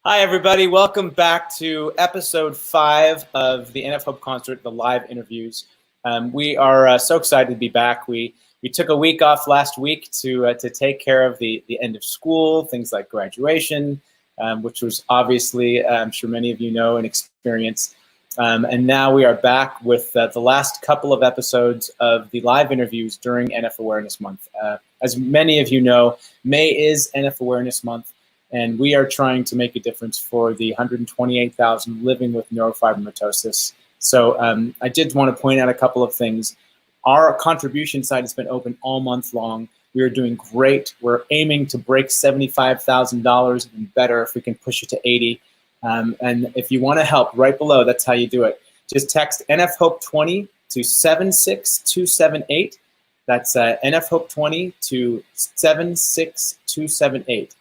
Hi, everybody. Welcome back to episode 5 of the NF Hope Concert, the live interviews. We are so excited to be back. We took a week off last week to take care of the end of school, things like graduation, which was obviously, I'm sure many of you know, an experience. And now we are back with the last couple of episodes of the live interviews during NF Awareness Month. As many of you know, May is NF Awareness Month. And we are trying to make a difference for the 128,000 living with neurofibromatosis. So I did want to point out a couple of things. Our contribution site has been open all month long. We are doing great. We're aiming to break $75,000 and better if we can push it to 80. And if you want to help, right below, that's how you do it. Just text NF Hope 20 to 76278. That's NF Hope 20 to 76278.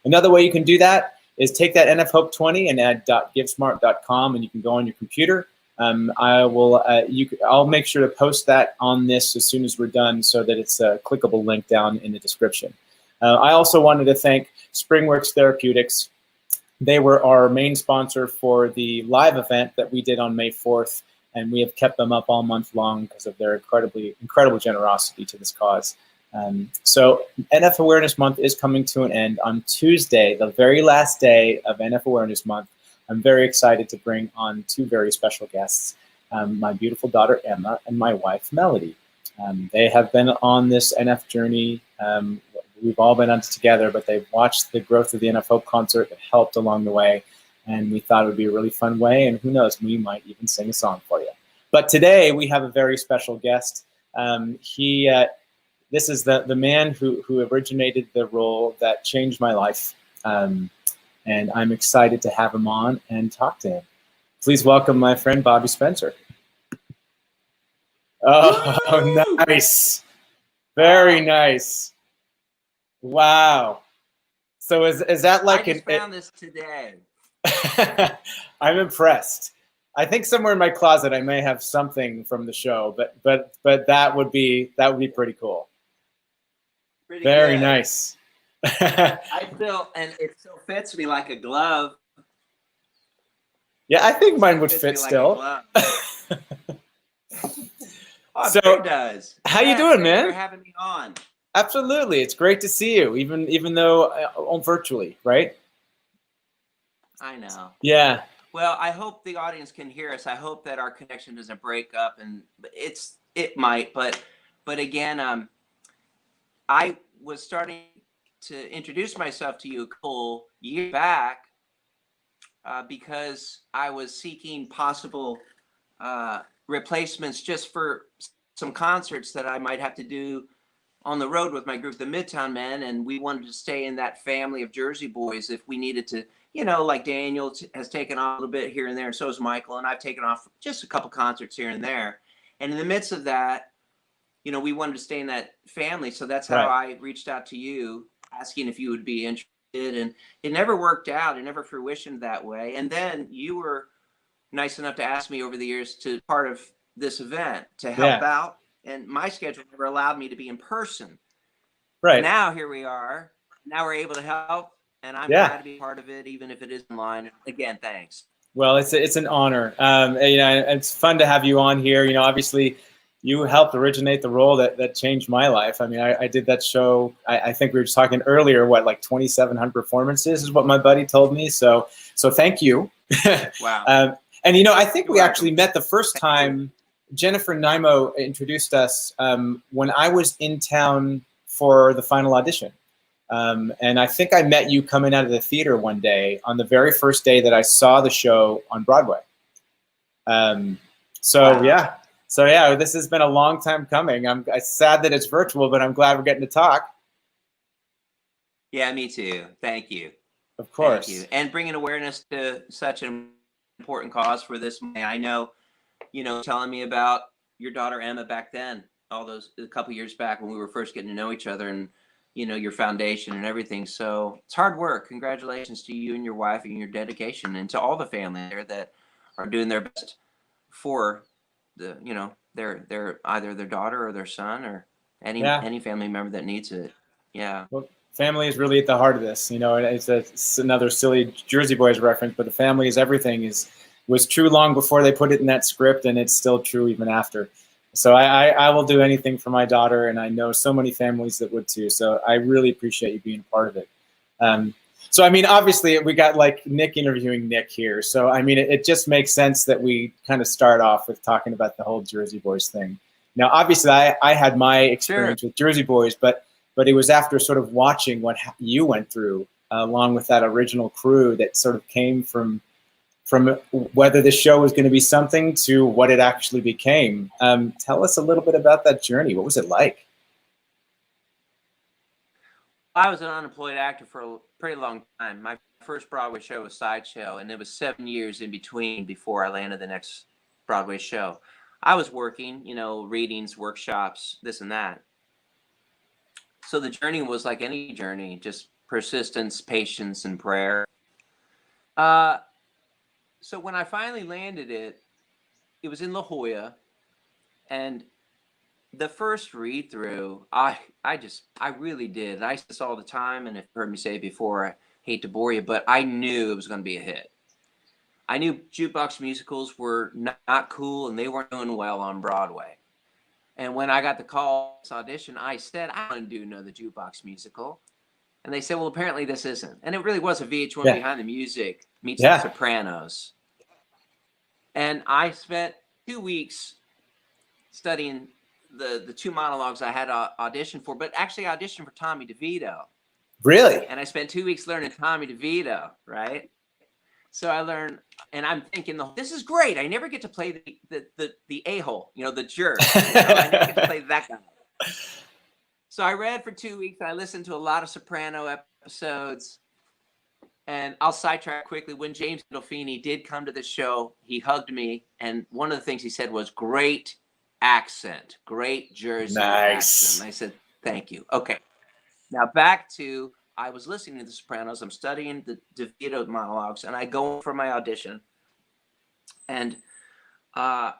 Another way you can do that is take that NF Hope 20 and add .givesmart.com, and you can go on your computer. I'll make sure to post that on this as soon as we're done, so that it's a clickable link down in the description. I also wanted to thank SpringWorks Therapeutics. They were our main sponsor for the live event that we did on May 4th. And we have kept them up all month long because of their incredible generosity to this cause. So NF Awareness Month is coming to an end on Tuesday, the very last day of NF Awareness Month. I'm very excited to bring on two very special guests, my beautiful daughter, Emma, and my wife, Melody. They have been on this NF journey. We've all been on it together, but they've watched the growth of the NF Hope Concert and helped along the way. And we thought it would be a really fun way, and who knows, we might even sing a song for you. But today we have a very special guest. This is the man who originated the role that changed my life. And I'm excited to have him on and talk to him. Please welcome my friend, Bobby Spencer. Oh, nice. Very nice. Wow. So is that like I just found this today. I'm impressed. I think somewhere in my closet I may have something from the show, but that would be pretty cool. Very good. nice. I feel, and it still fits me like a glove. Yeah, I think mine would fit still. Oh, so it does. How you doing, man? Thanks for having me on. Absolutely, it's great to see you, even though virtually, right? I know. Yeah. Well, I hope the audience can hear us. I hope that our connection doesn't break up, and it might, but again, I was starting to introduce myself to you a couple years back because I was seeking possible replacements just for some concerts that I might have to do on the road with my group, the Midtown Men, and we wanted to stay in that family of Jersey boys if we needed to. Like Daniel has taken off a little bit here and there, and so has Michael, and I've taken off just a couple concerts here and there. And in the midst of that, we wanted to stay in that family. So that's how I reached out to you, asking if you would be interested. And it never worked out. It never fruitioned that way. And then you were nice enough to ask me over the years to part of this event to help out. And my schedule never allowed me to be in person. Right. Now here we are. Now we're able to help. And I'm glad to be part of it, even if it is online. Again, thanks. Well, it's an honor. It's fun to have you on here. Obviously, you helped originate the role that changed my life. I mean, I did that show. I think we were just talking earlier. Like 2,700 performances is what my buddy told me. So thank you. Wow. And I think we actually met the first time. Jennifer Nimo introduced us when I was in town for the final audition. And I think I met you coming out of the theater one day on the very first day that I saw the show on Broadway. So this has been a long time coming. I'm sad that it's virtual, but I'm glad we're getting to talk. Yeah, me too. Thank you. Of course. Thank you. And bringing awareness to such an important cause for this. I know, telling me about your daughter Emma back then, a couple years back when we were first getting to know each other, and your foundation and everything. So it's hard work. Congratulations to you and your wife and your dedication, and to all the family there that are doing their best for the, their either their daughter or their son or any family member that needs it. Yeah. Well, Family is really at the heart of this. You know, it's another silly Jersey Boys reference, but the family is everything was true long before they put it in that script, and it's still true even after. So I will do anything for my daughter, and I know so many families that would too. So I really appreciate you being a part of it. So, I mean, obviously we got like Nick interviewing Nick here. So, I mean, it just makes sense that we kind of start off with talking about the whole Jersey Boys thing. Now, obviously I had my experience with Jersey Boys, but it was after sort of watching what you went through along with that original crew that sort of came from whether the show was going to be something to what it actually became. Tell us a little bit about that journey. What was it like? I was an unemployed actor for a pretty long time. My first Broadway show was Sideshow, and it was 7 years in between before I landed the next Broadway show. I was working, you know, readings, workshops, this and that. So the journey was like any journey, just persistence, patience, and prayer. So when I finally landed it, it was in La Jolla, and the first read through, I really did. And I say this all the time, and if you've heard me say it before, I hate to bore you, but I knew it was going to be a hit. I knew jukebox musicals were not cool, and they weren't doing well on Broadway. And when I got the call this audition, I said, I want to do another jukebox musical. And they said, well, apparently this isn't. And it really was a VH1 Behind the Music meets The Sopranos. And I spent 2 weeks studying the two monologues I had auditioned for, but actually auditioned for Tommy DeVito. Really? And I spent 2 weeks learning Tommy DeVito, right? So I learned, and I'm thinking, this is great. I never get to play the a-hole, you know, the jerk. You know? I never get to play that guy. So I read for 2 weeks. I listened to a lot of Soprano episodes. And I'll sidetrack quickly. When James Gandolfini did come to the show, he hugged me. And one of the things he said was, great accent, great Jersey accent. And I said, thank you. Okay. Now back to, I was listening to The Sopranos. I'm studying the DeVito monologues, and I go for my audition. And I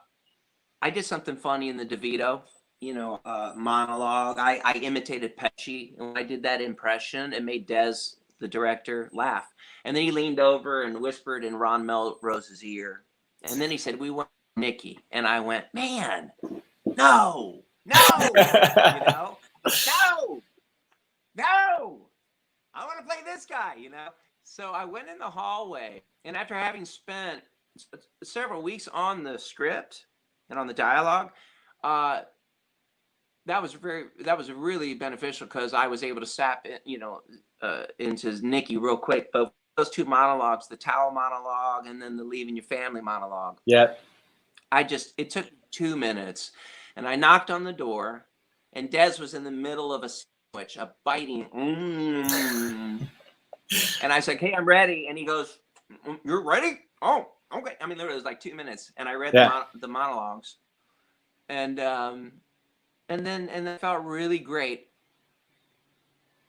did something funny in the DeVito, you know, monologue. I imitated Pesci. And when I did that impression, it made Des, the director, laugh. And then he leaned over and whispered in Ron Melrose's ear. And then he said, we want Nikki. And I went, man, no, you know, no, I want to play this guy, you know. So I went in the hallway, and after having spent several weeks on the script and on the dialogue, that was really beneficial because I was able to sap it, you know, into Nikki real quick. But those two monologues, the towel monologue and then the leaving your family monologue. Yeah. It took 2 minutes, and I knocked on the door, and Des was in the middle of a sandwich, a biting. And I said, hey, I'm ready. And he goes, you're ready? Oh, okay. I mean, literally, it was like 2 minutes, and I read the monologues, and then it felt really great.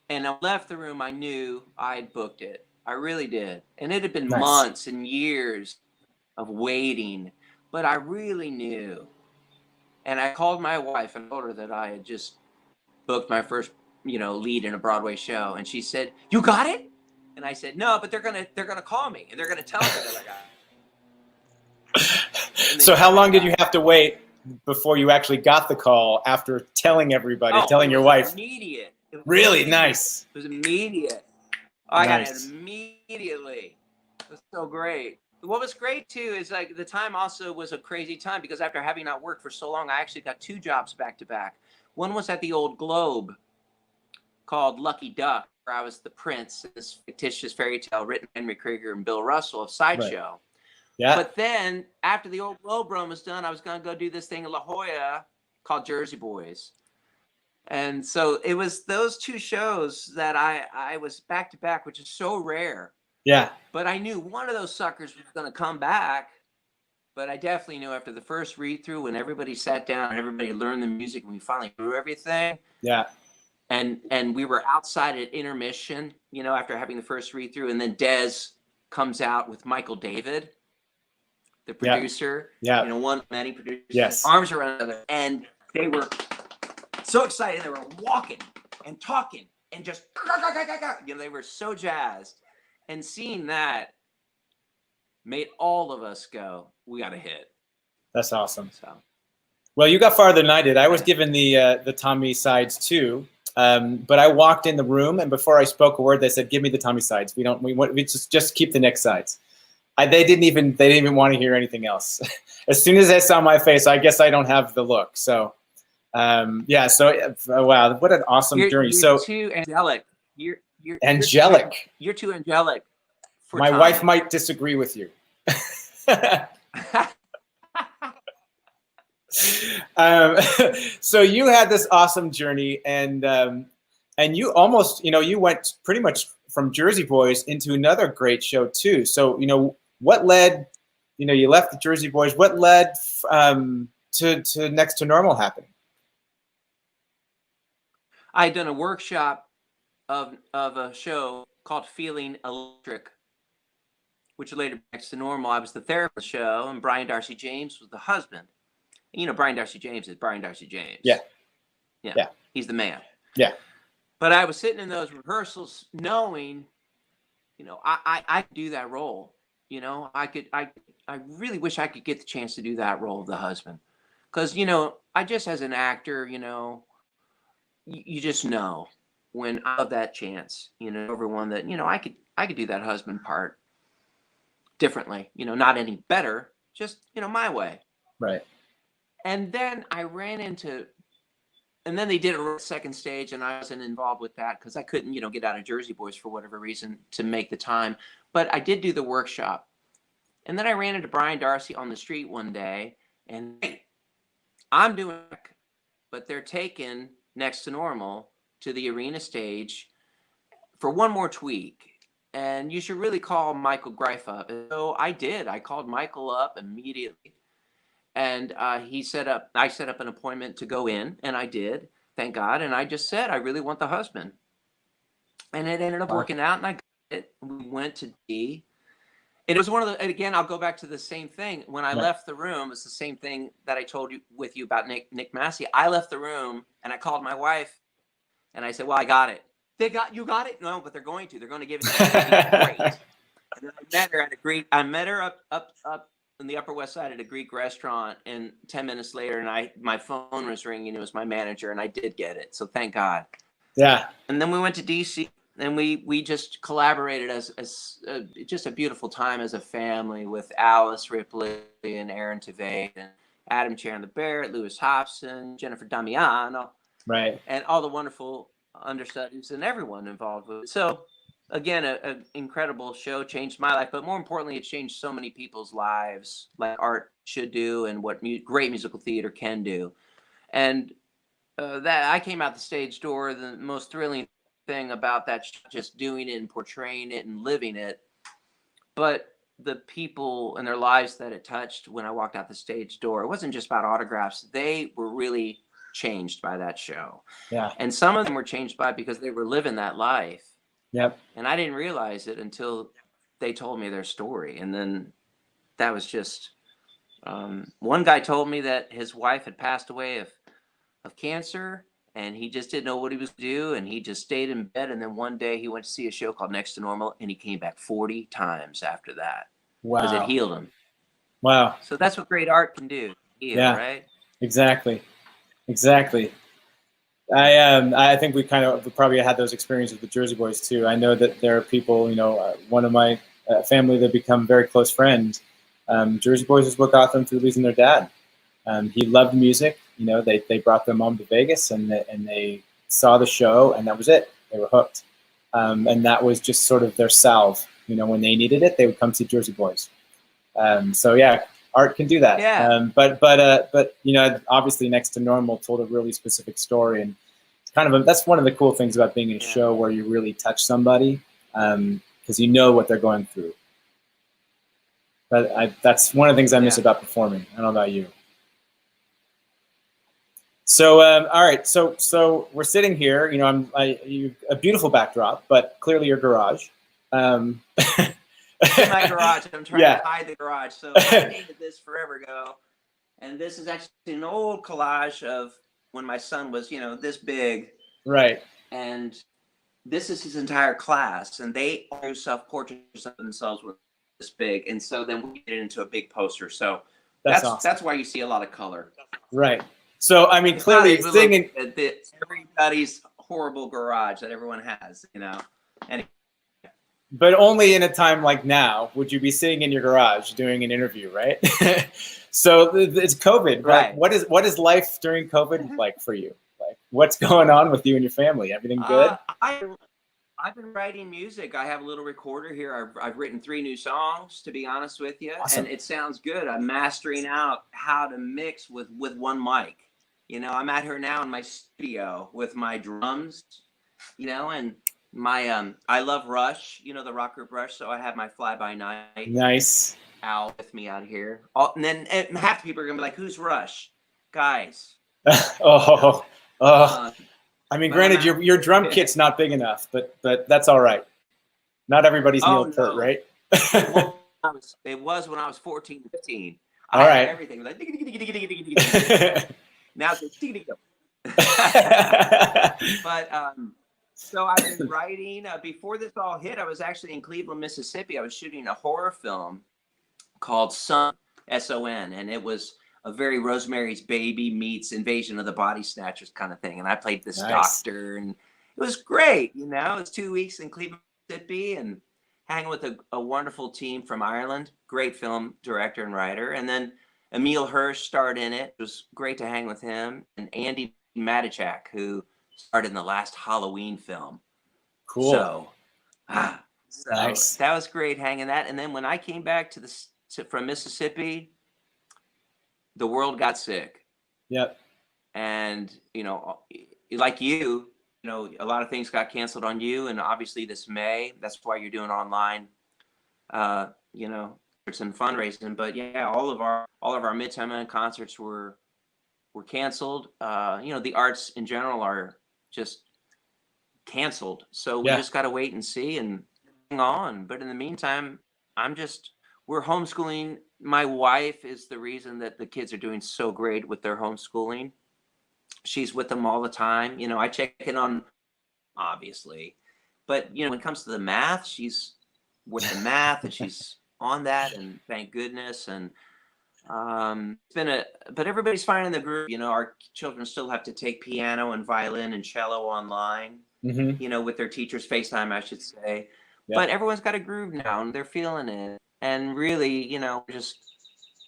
And I left the room. I knew I'd booked it. I really did. And it had been months and years of waiting, but I really knew. And I called my wife and told her that I had just booked my first, you know, lead in a Broadway show. And she said, you got it? And I said, no, but they're gonna call me and they're gonna tell me that I got it. So how long did you have to wait before you actually got the call after telling everybody, telling your wife? Immediate. Really nice. It was immediate. I got it immediately. It was so great. What was great too is like the time also was a crazy time because after having not worked for so long, I actually got 2 jobs back to back. One was at the Old Globe called Lucky Duck, where I was the prince in this fictitious fairy tale written by Henry Krieger and Bill Russell of Sideshow. Right. Yeah. But then after the Old Globe run was done, I was going to go do this thing in La Jolla called Jersey Boys. And so it was those 2 shows that I was back to back, which is so rare. Yeah. But I knew one of those suckers was going to come back. But I definitely knew after the first read through, when everybody sat down and everybody learned the music and we finally grew everything. Yeah. And we were outside at intermission, you know, after having the first read through. And then Des comes out with Michael David, the producer. Yeah. You know, one of many producers. Yes. Arms around each other. And they were so excited. They were walking and talking and just, they were so jazzed. And seeing that made all of us go, we got to hit. That's awesome. So. Well, you got farther than I did. I was given the Tommy sides too, but I walked in the room, and before I spoke a word, they said, "Give me the Tommy sides. We just keep the Nick sides." They didn't even want to hear anything else. As soon as they saw my face, I guess I don't have the look. So, yeah. So, wow, what an awesome journey. You're too angelic. You're angelic. You're too angelic. For my Tommy. wife might disagree with you. So you had this awesome journey, and you almost, you went pretty much from Jersey Boys into another great show too. So, what led, you left the Jersey Boys. What led to Next to Normal happening? I'd done a workshop of a show called Feeling Electric, which later Next to Normal. I was the therapist show, and Brian Darcy James was the husband. Brian Darcy James is Brian Darcy James. Yeah. He's the man. Yeah. But I was sitting in those rehearsals knowing, I could do that role. I really wish I could get the chance to do that role of the husband. Because, I just, as an actor, you just know when I have that chance, everyone that, I could do that husband part differently, not any better, just, my way. Right. And then I ran into, and then they did a second stage, and I wasn't involved with that because I couldn't, get out of Jersey Boys for whatever reason to make the time. But I did do the workshop. And then I ran into Brian Darcy on the street one day, and hey, I'm doing it, but they're taking Next to Normal to the arena stage for one more tweak. And you should really call Michael Greif up. And so I did. I called Michael up immediately. And I set up an appointment to go in, and I did, thank God. And I just said, I really want the husband. And it ended up working out, and I got it. We went to D. It was one of the, and again, I'll go back to the same thing. When I left the room, it's the same thing that I told you about Nick Massi. I left the room, and I called my wife, and I said, well, I got it. You got it? No, but they're going to give it to me. Great. And then I met her up in the Upper West Side at a Greek restaurant, and 10 minutes later, and my phone was ringing. It was my manager, and I did get it. So thank God. Yeah. And then we went to DC, and we just collaborated as just a beautiful time as a family with Alice Ripley and Aaron Tveit and Adam Chandler Barrett, Lewis Hobson, Jennifer Damiano, right, and all the wonderful understudies and everyone involved with it. So. Again, an incredible show, changed my life, but more importantly, it changed so many people's lives, like art should do, and what great musical theater can do. And that I came out the stage door. The most thrilling thing about that, just doing it and portraying it and living it, but the people and their lives that it touched when I walked out the stage door. It wasn't just about autographs; they were really changed by that show. Yeah, and some of them were changed by it because they were living that life. Yep. And I didn't realize it until they told me their story. And then that was just, one guy told me that his wife had passed away of cancer, and he just didn't know what he was going to do. And he just stayed in bed. And then one day he went to see a show called Next to Normal, and he came back 40 times after that. Wow. Because it healed him. Wow. So that's what great art can do. Heal, yeah. Right? Exactly. I think we probably had those experiences with Jersey Boys too. I know that there are people, one of my family that become very close friends. Jersey Boys is what got them through losing their dad. He loved music. They brought their mom to Vegas, and they saw the show, and that was it. They were hooked, and that was just sort of their salve. When they needed it, they would come see Jersey Boys. So yeah. Art can do that. Yeah. But obviously Next to Normal told a really specific story, and it's that's one of the cool things about being in a show where you really touch somebody, because you know what they're going through. But that's one of the things I miss about performing. I don't know about you. So all right, so we're sitting here. A beautiful backdrop, but clearly your garage. In my garage. I'm trying to hide the garage. So I painted this forever ago. And this is actually an old collage of when my son was, this big. Right. And this is his entire class, and they all do self-portraits of themselves with this big, and so then we get it into a big poster. So That's awesome. that's why you see a lot of color. Right. So I mean, It's clearly not singing everybody's horrible garage that everyone has, you know. And but only in a time like now would you be sitting in your garage doing an interview, right? So it's COVID, right? What is life during COVID like for you? Like, what's going on with you and your family? Everything good? I've been writing music. I have a little recorder here. I've written 3 new songs, to be honest with you, Awesome. and it sounds good. I'm mastering out how to mix with one mic. You know, I'm at here now in my studio with my drums, you know, and my I love Rush, you know, the rock group Rush. So I have my Fly By Night Nice. Al with me out here. And then half the people are gonna be like, "Who's Rush?" Guys. Oh. I mean, but granted, your drum kit's not big enough, but that's all right. Not everybody's Neil Peart, right? It was when I was 14, 15. All I right. had everything like now it's but so I've been writing. Before this all hit, I was actually in Cleveland, Mississippi. I was shooting a horror film called Son, S-O-N, and it was a very Rosemary's Baby meets Invasion of the Body Snatchers kind of thing. And I played this doctor, and it was great. You know, it was 2 weeks in Cleveland, Mississippi, and hanging with a wonderful team from Ireland. Great film director and writer. And then Emil Hirsch starred in it. It was great to hang with him. And Andy Matichak, who starred in the last Halloween film. Cool. So nice. That was great hanging that. And then when I came back from Mississippi, the world got sick. Yep. And, you know, like you know, a lot of things got canceled on you. And obviously this May, that's why you're doing online, you know, and fundraising. But yeah, all of our Midtown concerts were canceled. You know, the arts in general are just canceled. So we just got to wait and see and hang on. But in the meantime, we're homeschooling. My wife is the reason that the kids are doing so great with their homeschooling. She's with them all the time. You know, I check in on, obviously, but you know, when it comes to the math, she's with the math and she's on that, and thank goodness. And it's been but everybody's finding the groove. You know, our children still have to take piano and violin and cello online, you know, with their teachers, FaceTime, I should say. Yep. But everyone's got a groove now and they're feeling it. And really, you know,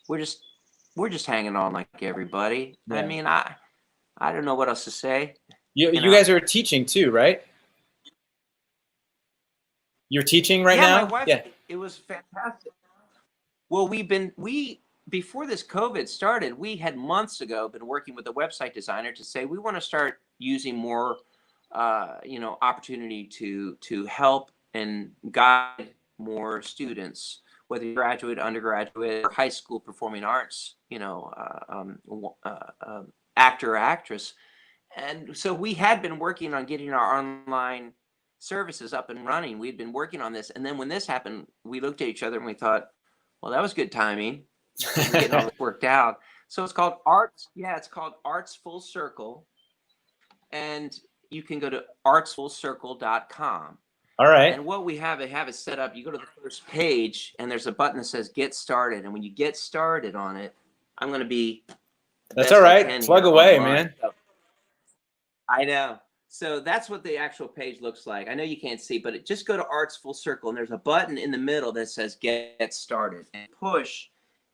we're just hanging on like everybody. Yeah. I mean, I don't know what else to say. You guys are teaching too, right? You're teaching right now? My wife, it was fantastic. Well, before this COVID started, we had months ago been working with a website designer to say we want to start using more, you know, opportunity to help and guide more students, whether you're graduate, undergraduate, or high school performing arts, you know, actor or actress. And so we had been working on getting our online services up and running. We'd been working on this. And then when this happened, we looked at each other and we thought, well, that was good timing. We're getting all this worked out. So it's called Arts. Yeah, it's called Arts Full Circle. And you can go to artsfullcircle.com. All right. And what we have it set up. You go to the first page and there's a button that says Get Started. And when you get started on it, I'm going to be. That's all right. Plug away, man. So, I know. So that's what the actual page looks like. I know you can't see, but just go to Arts Full Circle and there's a button in the middle that says Get Started. And push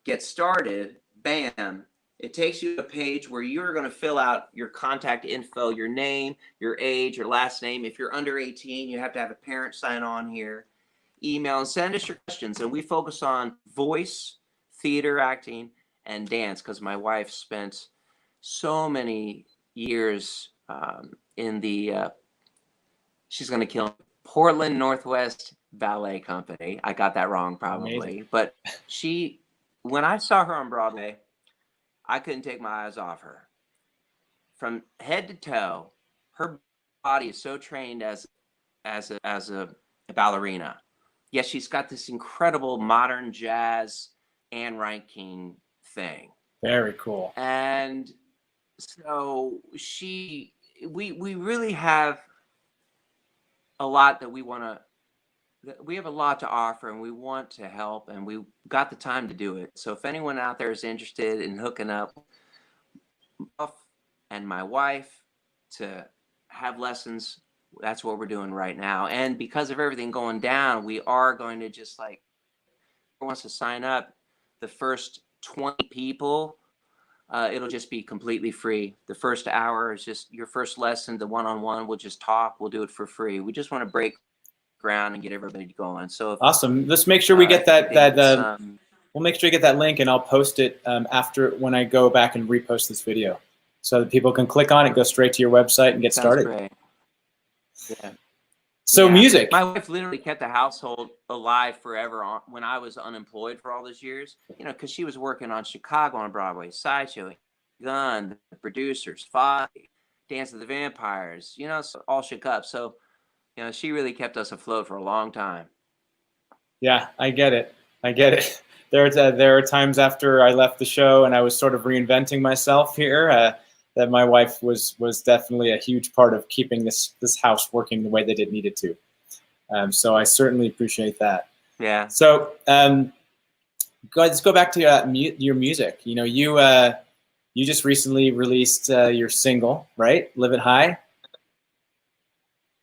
Get Started, bam. It takes you to a page where you're going to fill out your contact info, your name, your age, your last name. If you're under 18, you have to have a parent sign on here. Email and send us your questions. And we focus on voice, theater, acting, and dance because my wife spent so many years in the, she's going to kill me, Portland Northwest Ballet Company. I got that wrong probably. Amazing. But when I saw her on Broadway, I couldn't take my eyes off her. From head to toe, her body is so trained as a ballerina. Yes, she's got this incredible modern jazz Anne Reinking thing. Very cool. And so we really have a lot that we have a lot to offer, and we want to help, and we got the time to do it. So if anyone out there is interested in hooking up and my wife to have lessons, that's what we're doing right now. And because of everything going down, we are going to just like, who wants to sign up, the first 20 people, it'll just be completely free. The first hour is just your first lesson, the one-on-one. We'll just talk. We'll do it for free. We just want to break ground and get everybody going. So if, awesome. Let's make sure we get we'll make sure you get that link, and I'll post it after when I go back and repost this video, so that people can click on it, go straight to your website, and get started. Great. Yeah. So music. My wife literally kept the household alive forever when I was unemployed for all those years, because she was working on Chicago on Broadway, Sideshow, Gun, the producers, Foggy, Dance of the Vampires, so all shook up. So, she really kept us afloat for a long time. Yeah, I get it. There are times after I left the show and I was sort of reinventing myself here, that my wife was definitely a huge part of keeping this house working the way that it needed to. So I certainly appreciate that. Yeah. So let's go back to your music. You just recently released your single, right? Live It High.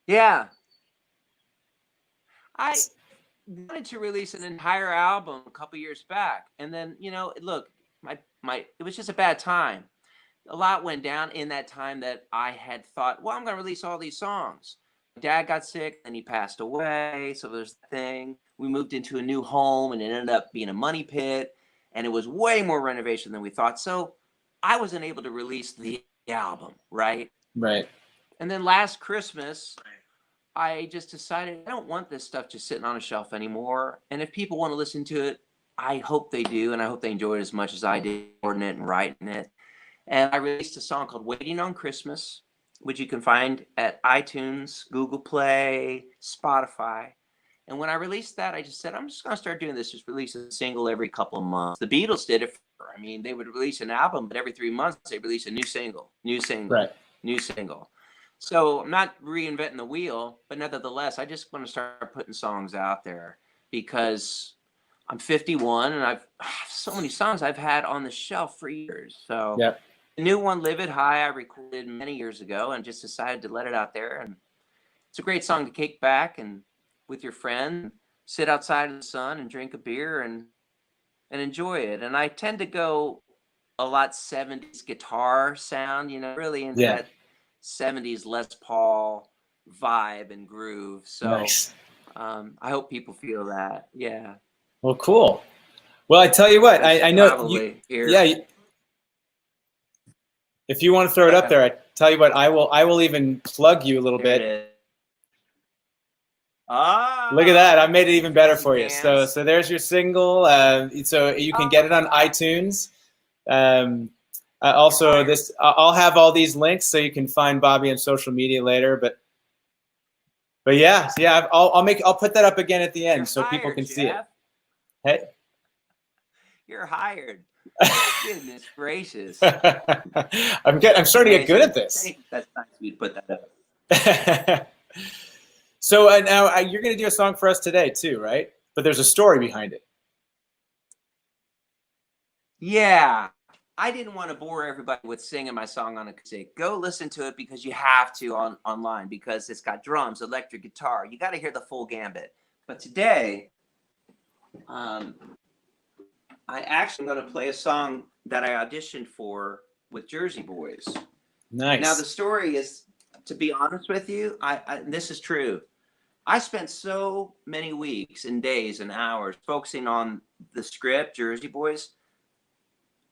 Yeah. I wanted to release an entire album a couple years back, and then look, it was just a bad time. A lot went down in that time that I had thought, well, I'm going to release all these songs. My dad got sick and he passed away. So there's the thing. We moved into a new home and it ended up being a money pit, and it was way more renovation than we thought. So I wasn't able to release the album. Right. And then last Christmas, I just decided I don't want this stuff just sitting on a shelf anymore. And if people want to listen to it, I hope they do. And I hope they enjoy it as much as I did recording it and writing it. And I released a song called Waiting on Christmas, which you can find at iTunes, Google Play, Spotify. And when I released that, I just said, I'm just going to start doing this, just release a single every couple of months. The Beatles did it. They would release an album, but every 3 months they release a new single. So I'm not reinventing the wheel, but nevertheless, I just want to start putting songs out there because I'm 51 and I've so many songs I've had on the shelf for years. So the new one, Live It High, I recorded many years ago and just decided to let it out there. And it's a great song to kick back and with your friend, sit outside in the sun and drink a beer and enjoy it. And I tend to go a lot 70s guitar sound, really into that 70s Les Paul vibe and groove. So nice. I hope people feel that. Yeah. Well, cool. Well, I tell you what, I know if you want to throw it up there, I tell you what, I will even plug you a little bit. Look at that. I made it even better for you. So there's your single. So you can get it on iTunes. Also, I'll have all these links so you can find Bobby on social media later. But yeah, I'll put that up again at the end so people can see it. Hey, you're hired. Goodness gracious! I'm starting to get good at this. That's nice of you to put that up. So now you're going to do a song for us today too, right? But there's a story behind it. Yeah. I didn't want to bore everybody with singing my song on acoustic. Go listen to it because you have to online because it's got drums, electric guitar. You got to hear the full gambit. But today, I actually am going to play a song that I auditioned for with Jersey Boys. Nice. Now the story is, to be honest with you, this is true. I spent so many weeks and days and hours focusing on the script, Jersey Boys.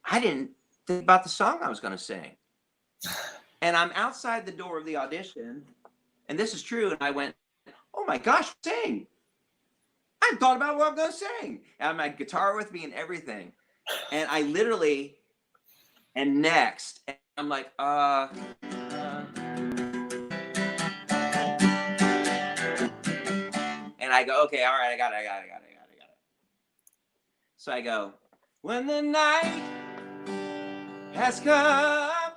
I didn't think about the song I was going to sing. And I'm outside the door of the audition, and this is true. And I went, oh my gosh, sing. I thought about what I'm going to sing. I had my guitar with me and everything. And I literally, and next, and I'm like, and I go, okay, all right, I got it. So I go, when the night has come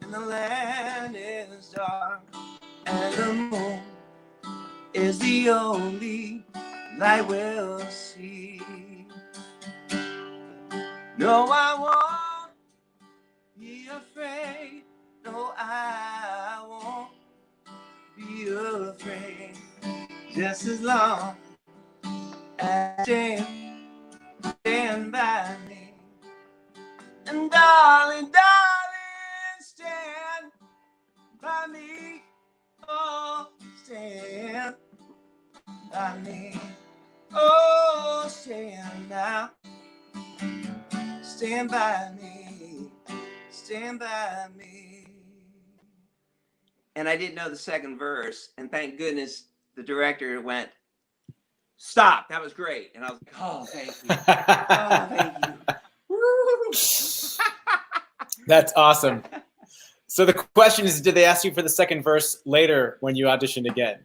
and the land is dark and the moon is the only light we'll see. No, I won't be afraid. No, I won't be afraid. Just as long as you stand by me. And darling, darling, stand by me. Oh, stand by me. Oh, stand now. Stand by me. Stand by me. And I didn't know the second verse, and thank goodness the director went, "Stop, that was great." And I was like, "Oh, thank you. Oh, thank you." Woo. That's awesome. So the question is, did they ask you for the second verse later when you auditioned again?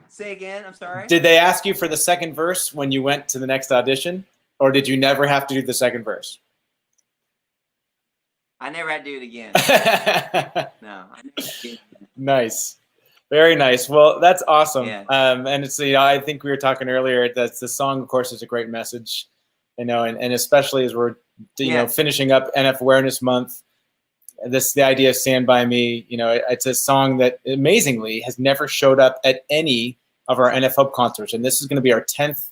Say again, I'm sorry? Did they ask you for the second verse when you went to the next audition? Or did you never have to do the second verse? I never had to do it again. No, I never had to do it again. Nice. Very nice. Well, that's awesome. Yeah. And it's, I think we were talking earlier that the song, of course, is a great message, and especially as we're, finishing up NF Awareness Month, the idea of Stand By Me, it's a song that amazingly has never showed up at any of our NF Hope concerts. And this is going to be our 10th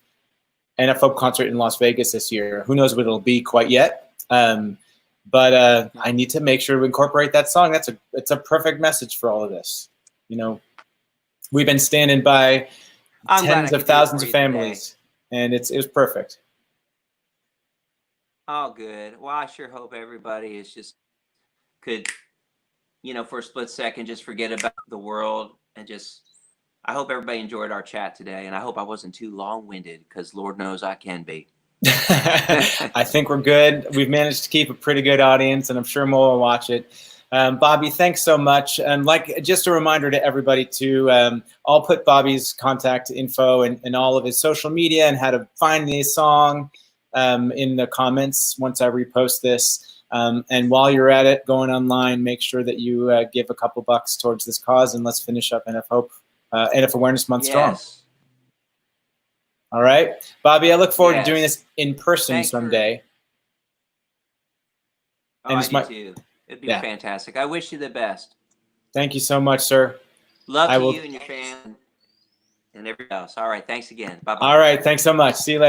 NF Hope concert in Las Vegas this year. Who knows what it'll be quite yet. But I need to make sure to incorporate that song. It's a perfect message for all of this. We've been standing by tens of thousands of families, and it was perfect. Oh, good. Well, I sure hope everybody could, for a split second, just forget about the world and I hope everybody enjoyed our chat today, and I hope I wasn't too long-winded, because Lord knows I can be. I think we're good. We've managed to keep a pretty good audience, and I'm sure more will watch it. Bobby, thanks so much. And just a reminder to everybody too, I'll put Bobby's contact info and all of his social media and how to find the song in the comments once I repost this. And while you're at it, going online, make sure that you give a couple bucks towards this cause, and let's finish up NF Hope, NF Awareness Month strong. All right, Bobby, I look forward to doing this in person someday. Oh, I do too. It'd be fantastic. I wish you the best. Thank you so much, sir. Love to you and your family and everything else. All right, thanks again. Bye-bye. All right, thanks so much. See you later.